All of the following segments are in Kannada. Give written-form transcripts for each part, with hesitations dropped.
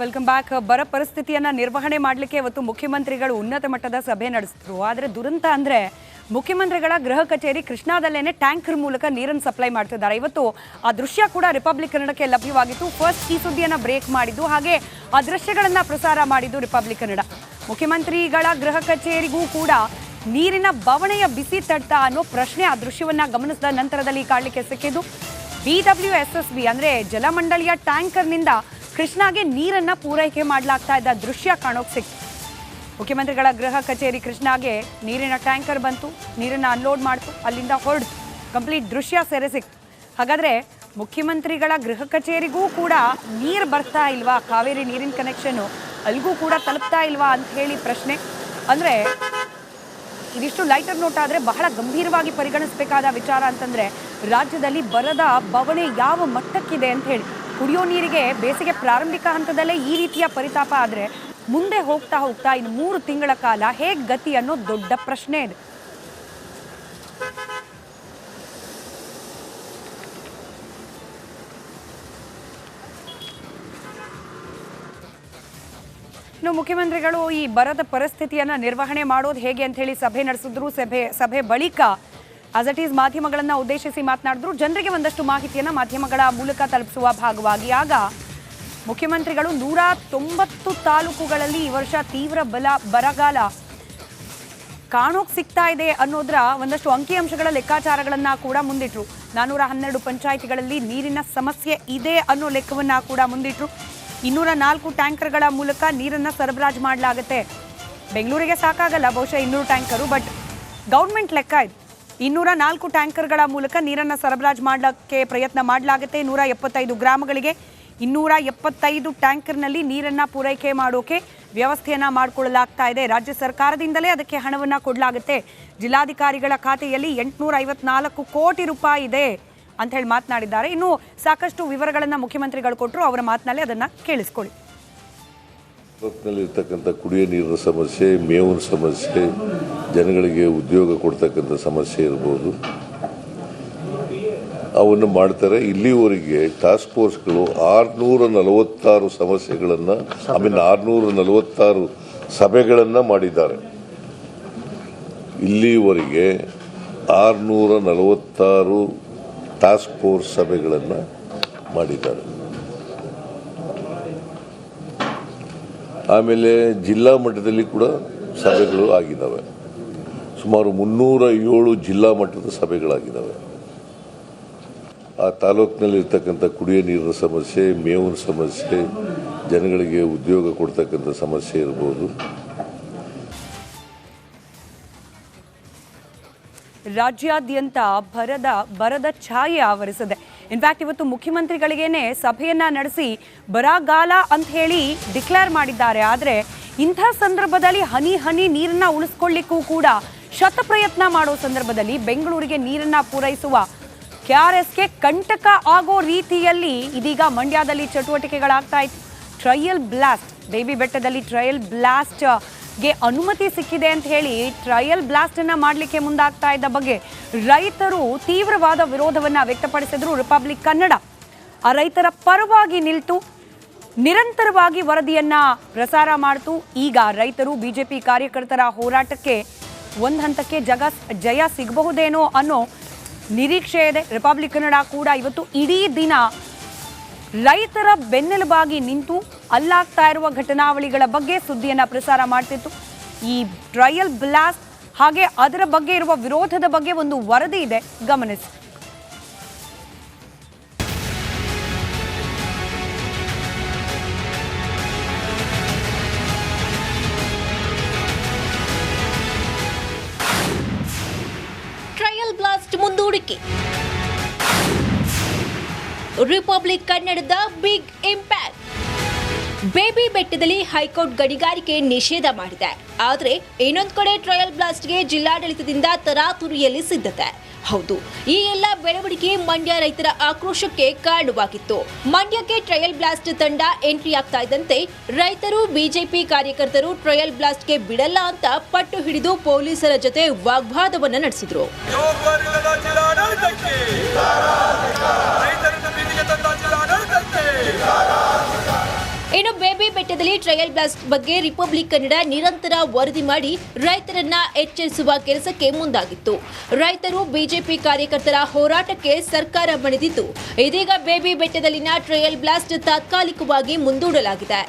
Welcome back. ಬರ ಪರಿಸ್ಥಿತಿಯನ್ನು ನಿರ್ವಹಣೆ ಮಾಡಲಿಕ್ಕೆ ಇವತ್ತು ಮುಖ್ಯಮಂತ್ರಿಗಳು ಉನ್ನತ ಮಟ್ಟದ ಸಭೆ ನಡೆಸಿದ್ರು. ಆದರೆ ದುರಂತ ಅಂದರೆ ಮುಖ್ಯಮಂತ್ರಿಗಳ ಗೃಹ ಕಚೇರಿ ಕೃಷ್ಣಾದಲ್ಲೇನೆ ಟ್ಯಾಂಕರ್ ಮೂಲಕ ನೀರನ್ನು ಸಪ್ಲೈ ಮಾಡ್ತಿದ್ದಾರೆ. ಇವತ್ತು ಆ ದೃಶ್ಯ ಕೂಡ ರಿಪಬ್ಲಿಕ್ ಕನ್ನಡಕ್ಕೆ ಲಭ್ಯವಾಗಿತ್ತು. ಫಸ್ಟ್ ಈ ಸುದ್ದಿಯನ್ನು ಬ್ರೇಕ್ ಮಾಡಿದ್ದು, ಹಾಗೆ ಆ ದೃಶ್ಯಗಳನ್ನು ಪ್ರಸಾರ ಮಾಡಿದ್ದು ರಿಪಬ್ಲಿಕ್ ಕನ್ನಡ. ಮುಖ್ಯಮಂತ್ರಿಗಳ ಗೃಹ ಕಚೇರಿಗೂ ಕೂಡ ನೀರಿನ ಬವಣೆಯ ಬಿಸಿ ತಡ್ತಾ ಅನ್ನೋ ಪ್ರಶ್ನೆ ಆ ದೃಶ್ಯವನ್ನು ಗಮನಿಸಿದ ನಂತರದಲ್ಲಿ ಕಾಣಲಿಕ್ಕೆ ಸಿಕ್ಕಿದ್ದು. BWSSB ಅಂದರೆ ಜಲಮಂಡಳಿಯ ಟ್ಯಾಂಕರ್ನಿಂದ ಕೃಷ್ಣಾಗೆ ನೀರನ್ನು ಪೂರೈಕೆ ಮಾಡಲಾಗ್ತಾ ಇದ್ದ ದೃಶ್ಯ ಕಾಣೋಕೆ ಸಿಕ್ತು. ಮುಖ್ಯಮಂತ್ರಿಗಳ ಗೃಹ ಕಚೇರಿ ಕೃಷ್ಣಾಗೆ ನೀರಿನ ಟ್ಯಾಂಕರ್ ಬಂತು, ನೀರನ್ನು ಅನ್ಲೋಡ್ ಮಾಡ್ತು, ಅಲ್ಲಿಂದ ಹೊರಡ್ತು. ಕಂಪ್ಲೀಟ್ ದೃಶ್ಯ ಸೆರೆ ಸಿಕ್ತು. ಹಾಗಾದರೆ ಮುಖ್ಯಮಂತ್ರಿಗಳ ಗೃಹ ಕಚೇರಿಗೂ ಕೂಡ ನೀರು ಬರ್ತಾ ಇಲ್ವಾ, ಕಾವೇರಿ ನೀರಿನ ಕನೆಕ್ಷನ್ನು ಅಲ್ಲಿಗೂ ಕೂಡ ತಲುಪ್ತಾ ಇಲ್ವಾ ಅಂತ ಹೇಳಿ ಪ್ರಶ್ನೆ. ಅಂದರೆ ಇದಿಷ್ಟು ಲೈಟರ್ ನೋಟ್ ಆದರೆ ಬಹಳ ಗಂಭೀರವಾಗಿ ಪರಿಗಣಿಸಬೇಕಾದ ವಿಚಾರ ಅಂತಂದರೆ ರಾಜ್ಯದಲ್ಲಿ ಬರದ ಬವಣೆ ಯಾವ ಮಟ್ಟಕ್ಕಿದೆ ಅಂತ ಹೇಳಿ. ಕುಡಿಯೋ ನೀರಿಗೆ ಬೇಸಿಗೆ ಪ್ರಾರಂಭಿಕ ಹಂತದಲ್ಲೇ ಈ ರೀತಿಯ ಪರಿತಾಪ ಆದರೆ ಮುಂದೆ ಹೋಗ್ತಾ ಹೋಗ್ತಾ ಇನ್ನು 3 ತಿಂಗಳ ಕಾಲ ಹೇಗೆ ಗತಿ ಅನ್ನೋ ದೊಡ್ಡ ಪ್ರಶ್ನೆ ಇದೆ. ಇನ್ನು ಮುಖ್ಯಮಂತ್ರಿಗಳು ಈ ಬರದ ಪರಿಸ್ಥಿತಿಯನ್ನು ನಿರ್ವಹಣೆ ಮಾಡೋದು ಹೇಗೆ ಅಂತ ಹೇಳಿ ಸಭೆ ನಡೆಸಿದ್ರು. ಸಭೆ ಬಳಿಕ ಆಸ್ ಇಟ್ ಈಸ್ ಮಾಧ್ಯಮಗಳನ್ನು ಉದ್ದೇಶಿಸಿ ಮಾತನಾಡಿದ್ರು. ಜನರಿಗೆ ಒಂದಷ್ಟು ಮಾಹಿತಿಯನ್ನು ಮಾಧ್ಯಮಗಳ ಮೂಲಕ ತಲುಪಿಸುವ ಭಾಗವಾಗಿ ಆಗ ಮುಖ್ಯಮಂತ್ರಿಗಳು 190 ತಾಲೂಕುಗಳಲ್ಲಿ ಈ ವರ್ಷ ತೀವ್ರ ಬರಗಾಲ ಕಾಣೋಕೆ ಸಿಗ್ತಾ ಇದೆ ಅನ್ನೋದರ ಒಂದಷ್ಟು ಅಂಕಿಅಂಶಗಳ ಲೆಕ್ಕಾಚಾರಗಳನ್ನು ಕೂಡ ಮುಂದಿಟ್ರು. 412 ಪಂಚಾಯಿತಿಗಳಲ್ಲಿ ನೀರಿನ ಸಮಸ್ಯೆ ಇದೆ ಅನ್ನೋ ಲೆಕ್ಕವನ್ನು ಕೂಡ ಮುಂದಿಟ್ರು. 204 ಟ್ಯಾಂಕರ್ಗಳ ಮೂಲಕ ನೀರನ್ನು ಸರಬರಾಜು ಮಾಡಲಾಗುತ್ತೆ. ಬೆಂಗಳೂರಿಗೆ ಸಾಕಾಗಲ್ಲ ಬಹುಶಃ 200 ಟ್ಯಾಂಕರು, ಬಟ್ ಗೌರ್ಮೆಂಟ್ ಲೆಕ್ಕ ಇದೆ. 204 ಟ್ಯಾಂಕರ್ಗಳ ಮೂಲಕ ನೀರನ್ನು ಸರಬರಾಜು ಮಾಡಲಿಕ್ಕೆ ಪ್ರಯತ್ನ ಮಾಡಲಾಗುತ್ತೆ. 175 ಗ್ರಾಮಗಳಿಗೆ 275 ಟ್ಯಾಂಕರ್ನಲ್ಲಿ ನೀರನ್ನು ಪೂರೈಕೆ ಮಾಡೋಕೆ ವ್ಯವಸ್ಥೆಯನ್ನು ಮಾಡಿಕೊಳ್ಳಲಾಗ್ತಾ ಇದೆ. ರಾಜ್ಯ ಸರ್ಕಾರದಿಂದಲೇ ಅದಕ್ಕೆ ಹಣವನ್ನು ಕೊಡಲಾಗುತ್ತೆ. ಜಿಲ್ಲಾಧಿಕಾರಿಗಳ ಖಾತೆಯಲ್ಲಿ 854 ಕೋಟಿ ರೂಪಾಯಿ ಇದೆ ಅಂತ ಹೇಳಿ ಮಾತನಾಡಿದ್ದಾರೆ. ಇನ್ನು ಸಾಕಷ್ಟು ವಿವರಗಳನ್ನು ಮುಖ್ಯಮಂತ್ರಿಗಳು ಕೊಟ್ಟರು. ಅವರ ಮಾತಿನಲ್ಲಿ ಅದನ್ನು ಕೇಳಿಸ್ಕೊಳ್ಳಿ. ಇರ್ತಕ್ಕಂಥ ಕುಡಿಯೋ ನೀರಿನ ಸಮಸ್ಯೆ, ಮೇವಿನ ಸಮಸ್ಯೆ, ಜನಗಳಿಗೆ ಉದ್ಯೋಗ ಕೊಡ್ತಕ್ಕಂಥ ಸಮಸ್ಯೆ ಇರ್ಬೋದು, ಅವನ್ನು ಮಾಡ್ತಾರೆ. ಇಲ್ಲಿವರೆಗೆ ಟಾಸ್ಕ್ ಫೋರ್ಸ್ಗಳು 646 ಸಮಸ್ಯೆಗಳನ್ನು 646 ಸಭೆಗಳನ್ನು ಮಾಡಿದ್ದಾರೆ. ಇಲ್ಲಿವರೆಗೆ 646 ಟಾಸ್ಕ್ ಫೋರ್ಸ್ ಸಭೆಗಳನ್ನು ಮಾಡಿದ್ದಾರೆ. ಆಮೇಲೆ ಜಿಲ್ಲಾ ಮಟ್ಟದಲ್ಲಿ ಕೂಡ ಸಭೆಗಳು ಆಗಿದ್ದಾವೆ. ಸುಮಾರು 307 ಜಿಲ್ಲಾ ಮಟ್ಟದ ಸಭೆಗಳಾಗಿದ್ದಾವೆ. ಆ ತಾಲೂಕಿನಲ್ಲಿ ಇರ್ತಕ್ಕಂಥ ಕುಡಿಯೋ ನೀರಿನ ಸಮಸ್ಯೆ, ಮೇವಿನ ಸಮಸ್ಯೆ, ಜನಗಳಿಗೆ ಉದ್ಯೋಗ ಕೊಡ್ತಕ್ಕಂಥ ಸಮಸ್ಯೆ ಇರ್ಬೋದು. ರಾಜ್ಯಾದ್ಯಂತ ಬರದ ಛಾಯೆ ಆವರಿಸಿದೆ. ಇನ್ಫ್ಯಾಕ್ಟ್ ಇವತ್ತು ಮುಖ್ಯಮಂತ್ರಿಗಳಿಗೇನೆ ಸಭೆಯನ್ನ ನಡೆಸಿ ಬರಗಾಲ ಅಂತ ಹೇಳಿ ಡಿಕ್ಲೇರ್ ಮಾಡಿದ್ದಾರೆ. ಆದರೆ ಇಂಥ ಸಂದರ್ಭದಲ್ಲಿ ಹನಿ ನೀರನ್ನ ಉಳಿಸ್ಕೊಳ್ಳಿಕ್ಕೂ ಕೂಡ ಶತಪ್ರಯತ್ನ ಮಾಡೋ ಸಂದರ್ಭದಲ್ಲಿ ಬೆಂಗಳೂರಿಗೆ ನೀರನ್ನ ಪೂರೈಸುವ KRSಗೆ ಕಂಟಕ ಆಗೋ ರೀತಿಯಲ್ಲಿ ಇದೀಗ ಮಂಡ್ಯದಲ್ಲಿ ಚಟುವಟಿಕೆಗಳಾಗ್ತಾ ಇತ್ತು. ಟ್ರಯಲ್ ಬ್ಲಾಸ್ಟ್, ಬೇಬಿ ಬೆಟ್ಟದಲ್ಲಿ ಟ್ರಯಲ್ ಬ್ಲಾಸ್ಟ್ಗೆ ಅನುಮತಿ ಸಿಕ್ಕಿದೆ ಅಂತ ಹೇಳಿ ಟ್ರಯಲ್ ಬ್ಲಾಸ್ಟ್ ಅನ್ನ ಮಾಡಲಿಕ್ಕೆ ಮುಂದಾಗ್ತಾ ಇದ್ದ ಬಗ್ಗೆ ರೈತರು ತೀವ್ರವಾದ ವಿರೋಧವನ್ನ ವ್ಯಕ್ತಪಡಿಸಿದ್ರು. ರಿಪಬ್ಲಿಕ್ ಕನ್ನಡ ಆ ರೈತರ ಪರವಾಗಿ ನಿಲ್ತು ನಿರಂತರವಾಗಿ ವರದಿಯನ್ನ ಪ್ರಸಾರ ಮಾಡ್ತು. ಈಗ ರೈತರು ಬಿಜೆಪಿ ಕಾರ್ಯಕರ್ತರ ಹೋರಾಟಕ್ಕೆ ಒಂದು ಹಂತಕ್ಕೆ ಜಯ ಸಿಗಬಹುದೇನೋ ಅನ್ನೋ ನಿರೀಕ್ಷೆ ಇದೆ. ರಿಪಬ್ಲಿಕ್ ಕನ್ನಡ ಕೂಡ ಇವತ್ತು ಇಡೀ ದಿನ ರೈತರ ಬೆನ್ನೆಲುಬಾಗಿ ನಿಂತು ಅಲ್ಲಾಗ್ತಾ ಇರುವ ಘಟನಾವಳಿಗಳ ಬಗ್ಗೆ ಸುದ್ದಿಯನ್ನ ಪ್ರಸಾರ ಮಾಡ್ತಿತ್ತು. ಈ ಟ್ರಯಲ್ ಬ್ಲಾಸ್ಟ್ ಹಾಗೆ ಅದರ ಬಗ್ಗೆ ಇರುವ ವಿರೋಧದ ಬಗ್ಗೆ ಒಂದು ವರದಿ ಇದೆ, ಗಮನಿಸಿ. ಟ್ರಯಲ್ ಬ್ಲಾಸ್ಟ್ ಮುಂದೂಡಿಕೆ, ರಿಪಬ್ಲಿಕ್ ಕನ್ನಡದ ಬಿಗ್ ಇಂಪ್ಯಾಕ್ಟ್. ಬೇಬಿ ಬೆಟ್ಟದಲ್ಲಿ ಹೈಕೋರ್ಟ್ ಗಣಿಗಾರಿಕೆ ನಿಷೇಧ ಮಾಡಿದೆ. ಆದರೆ ಇನ್ನೊಂದು ಕಡೆ ಟ್ರಯಲ್ ಬ್ಲಾಸ್ಟ್ಗೆ ಜಿಲ್ಲಾಡಳಿತದಿಂದ ತರಾತುರಿಯಲ್ಲಿ ಸಿದ್ಧತೆ. ಹೌದು, ಈ ಎಲ್ಲ ಬೆಳವಣಿಗೆ ಮಂಡ್ಯ ರೈತರ ಆಕ್ರೋಶಕ್ಕೆ ಕಾರಣವಾಗಿತ್ತು. ಮಂಡ್ಯಕ್ಕೆ ಟ್ರಯಲ್ ಬ್ಲಾಸ್ಟ್ ತಂಡ ಎಂಟ್ರಿ ಆಗ್ತಾ ಇದ್ದಂತೆ ರೈತರು, ಬಿಜೆಪಿ ಕಾರ್ಯಕರ್ತರು ಟ್ರಯಲ್ ಬ್ಲಾಸ್ಟ್ಗೆ ಬಿಡಲ್ಲ ಅಂತ ಪಟ್ಟು ಹಿಡಿದು ಪೊಲೀಸರ ಜೊತೆ ವಾಗ್ವಾದವನ್ನ ನಡೆಸಿದ್ರು. ಇನ್ನು ಬೇಬಿ ಬೆಟ್ಟದಲ್ಲಿ ಟ್ರಯಲ್ ಬ್ಲಾಸ್ಟ್ ಬಗ್ಗೆ ರಿಪಬ್ಲಿಕ್ ಕನ್ನಡ ನಿರಂತರ ವರದಿ ಮಾಡಿ ರೈತರನ್ನ ಎಚ್ಚರಿಸುವ ಕೆಲಸಕ್ಕೆ ಮುಂದಾಗಿತ್ತು. ರೈತರು ಬಿಜೆಪಿ ಕಾರ್ಯಕರ್ತರ ಹೋರಾಟಕ್ಕೆ ಸರ್ಕಾರ ಮಣಿದಿದ್ದು, ಇದೀಗ ಬೇಬಿ ಬೆಟ್ಟದಲ್ಲಿನ ಟ್ರಯಲ್ ಬ್ಲಾಸ್ಟ್ ತಾತ್ಕಾಲಿಕವಾಗಿ ಮುಂದೂಡಲಾಗಿದೆ.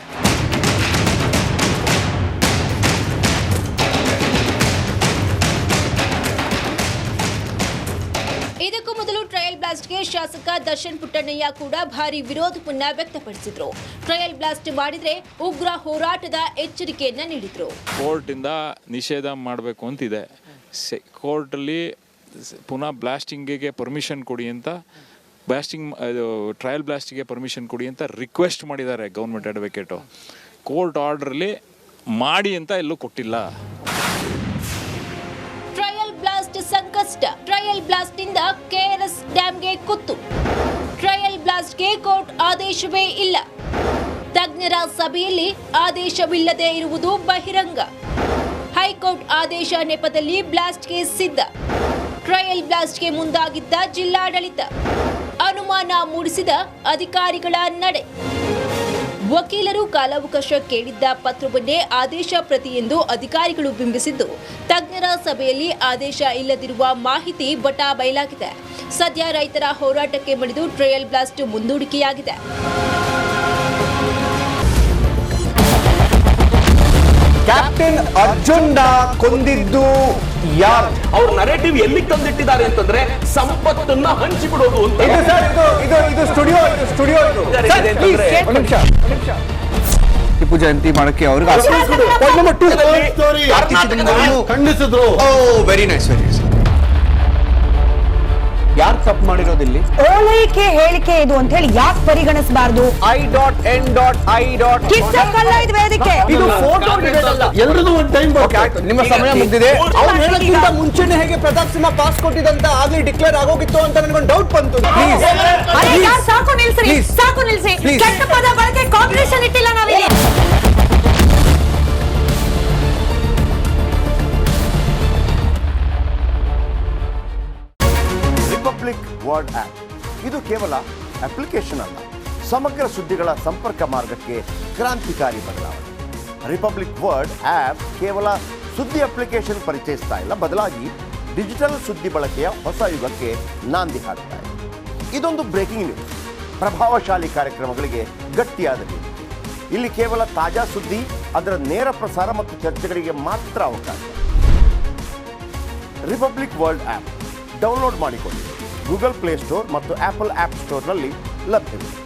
ಇದಕ್ಕೂ ಮೊದಲು ಟ್ರಯಲ್ ಬ್ಲಾಸ್ಟ್ಗೆ ಶಾಸಕ ದರ್ಶನ್ ಪುಟ್ಟಣ್ಣಯ್ಯ ಕೂಡ ಭಾರಿ ವಿರೋಧವನ್ನ ವ್ಯಕ್ತಪಡಿಸಿದ್ರು. ಟ್ರಯಲ್ ಬ್ಲಾಸ್ಟ್ ಮಾಡಿದ್ರೆ ಉಗ್ರ ಹೋರಾಟದ ಎಚ್ಚರಿಕೆಯನ್ನ ನೀಡಿದ್ರು. ಕೋರ್ಟ್ ಇಂದ ನಿಷೇಧ ಮಾಡಬೇಕು ಅಂತಿದೆ. ಕೋರ್ಟಲ್ಲಿ ಪುನಃ ಬ್ಲಾಸ್ಟಿಂಗಿಗೆ ಪರ್ಮಿಷನ್ ಕೊಡಿ ಅಂತ ಟ್ರಯಲ್ ಬ್ಲಾಸ್ಟಿಗೆ ಪರ್ಮಿಷನ್ ಕೊಡಿ ಅಂತ ರಿಕ್ವೆಸ್ಟ್ ಮಾಡಿದ್ದಾರೆ ಗೌರ್ಮೆಂಟ್ ಅಡ್ವೊಕೇಟು. ಕೋರ್ಟ್ ಆರ್ಡ್ರಲ್ಲಿ ಮಾಡಿ ಅಂತ ಎಲ್ಲೂ ಕೊಟ್ಟಿಲ್ಲ. ಸಂಕಷ್ಟ. ಟ್ರಯಲ್ ಬ್ಲಾಸ್ಟ್ ಇಂದ ಕೆಆರ್ಎಸ್ ಡ್ಯಾಂಗೆ ಕುತ್ತು. ಟ್ರಯಲ್ ಬ್ಲಾಸ್ಟ್ಗೆ ಕೋರ್ಟ್ ಆದೇಶವೇ ಇಲ್ಲ. ತಜ್ಞರ ಸಭೆಯಲ್ಲಿ ಆದೇಶವಿಲ್ಲದೆ ಇರುವುದು ಬಹಿರಂಗ. ಹೈಕೋರ್ಟ್ ಆದೇಶ ನೆಪದಲ್ಲಿ ಬ್ಲಾಸ್ಟ್ಗೆ ಸಿದ್ಧ. ಟ್ರಯಲ್ ಬ್ಲಾಸ್ಟ್ಗೆ ಮುಂದಾಗಿದ್ದ ಜಿಲ್ಲಾಡಳಿತ. ಅನುಮಾನ ಮೂಡಿಸಿದ ಅಧಿಕಾರಿಗಳ ನಡೆ. ವಕೀಲರು ಕಾಲಾವಕಾಶ ಕೇಳಿದ್ದ ಪತ್ರವನ್ನೇ ಆದೇಶ ಪ್ರತಿ ಎಂದು ಅಧಿಕಾರಿಗಳು ಬಿಂಬಿಸಿದ್ದು, ತಜ್ಞರ ಸಭೆಯಲ್ಲಿ ಆದೇಶ ಇಲ್ಲದಿರುವ ಮಾಹಿತಿ ಬಯಲಾಗಿದೆ. ಸದ್ಯ ರೈತರ ಹೋರಾಟಕ್ಕೆ ಮಣಿದು ಟ್ರಯಲ್ ಬ್ಲಾಸ್ಟ್ ಮುಂದೂಡಿಕೆಯಾಗಿದೆ. ಕ್ಯಾಪ್ಟನ್ ಅರ್ಜುನ್ ಕೊಂದಿದ್ದು ಯಾರು? ಅವ್ರ ನರೇಟಿವ್ ಎಲ್ಲಿ ತಂದಿಟ್ಟಿದ್ದಾರೆ ಅಂತಂದ್ರೆ ಸಂಪತ್ತನ್ನ ಹಂಚಿಬಿಡೋದು ಅಂತ. ಇದು ಸ್ಟುಡಿಯೋ ಟಿಪ್ಪು ಜಯಂತಿ ಮಾಡಕ್ಕೆ ಅವ್ರಿಗೆ ಖಂಡಿಸಿದ್ರು. Very nice. ಯಾರು ತಪ್ಪು ಮಾಡಿರೋದಿಲ್ಲಿ? ಓಲೈಕೆ ಹೇಳಿಕೆ ಇದು ಅಂತ ಹೇಳಿ ಯಾಕೆ ಪರಿಗಣಿಸಬಾರದು? ಇದು ಫೋಟೋ ಎಲ್ರಿಗೂ ಒಂದು ಟೈಮ್. ನಿಮ್ಮ ಸಮಯ ಮುಗಿದಿದೆ. ಅವ್ರು ಹೇಳೋದ್ಕಿಂತ ಮುಂಚೆನೆ ಹೇಗೆ ಪ್ರತಾಪ್ ಸಿಂಹ ಪಾಸ್ ಕೊಟ್ಟಿದಂತ ಆಗ್ಲಿ ಡಿಕ್ಲೇರ್ ಆಗೋಗಿತ್ತು ಅಂತ ನನಗೊಂದು ಡೌಟ್ ಬಂತು. ಸಾಕು ನಿಲ್ಸಿ. ಕೆಟ್ಟ ಪದ ಬಳಕೆ ಕಾಂಬಿನೇಷನ್ ಇಟ್ಟಿಲ್ಲ ನಾವಿಲ್ಲಿ. ರಿಪಬ್ಲಿಕ್ ವರ್ಲ್ಡ್ ಆಪ್ ಇದು ಕೇವಲ ಅಪ್ಲಿಕೇಶನ್ ಅಲ್ಲ, ಸಮಗ್ರ ಸುದ್ದಿಗಳ ಸಂಪರ್ಕ ಮಾರ್ಗಕ್ಕೆ ಕ್ರಾಂತಿಕಾರಿ ಬದಲಾವಣೆ. ರಿಪಬ್ಲಿಕ್ ವರ್ಲ್ಡ್ ಆಪ್ ಕೇವಲ ಸುದ್ದಿ ಅಪ್ಲಿಕೇಶನ್ ಪರಿಚಯಿಸ್ತಾ ಇಲ್ಲ, ಬದಲಾಗಿ ಡಿಜಿಟಲ್ ಸುದ್ದಿ ಬಳಕೆಯ ಹೊಸ ಯುಗಕ್ಕೆ ನಾಂದಿ ಹಾಡ್ತಾ ಇದೆ. ಇದೊಂದು ಬ್ರೇಕಿಂಗ್ ನ್ಯೂಸ್, ಪ್ರಭಾವಶಾಲಿ ಕಾರ್ಯಕ್ರಮಗಳಿಗೆ ಗಟ್ಟಿಯಾದ ನ್ಯೂಸ್. ಇಲ್ಲಿ ಕೇವಲ ತಾಜಾ ಸುದ್ದಿ, ಅದರ ನೇರ ಪ್ರಸಾರ ಮತ್ತು ಚರ್ಚೆಗಳಿಗೆ ಮಾತ್ರ ಅವಕಾಶ. ರಿಪಬ್ಲಿಕ್ ವರ್ಲ್ಡ್ ಆಪ್ ಡೌನ್ಲೋಡ್ ಮಾಡಿಕೊಳ್ಳಿ. ಗೂಗಲ್ ಪ್ಲೇ ಸ್ಟೋರ್ ಮತ್ತು ಆಪಲ್ ಆಪ್ ಸ್ಟೋರ್ನಲ್ಲಿ ಲಭ್ಯವಿದೆ.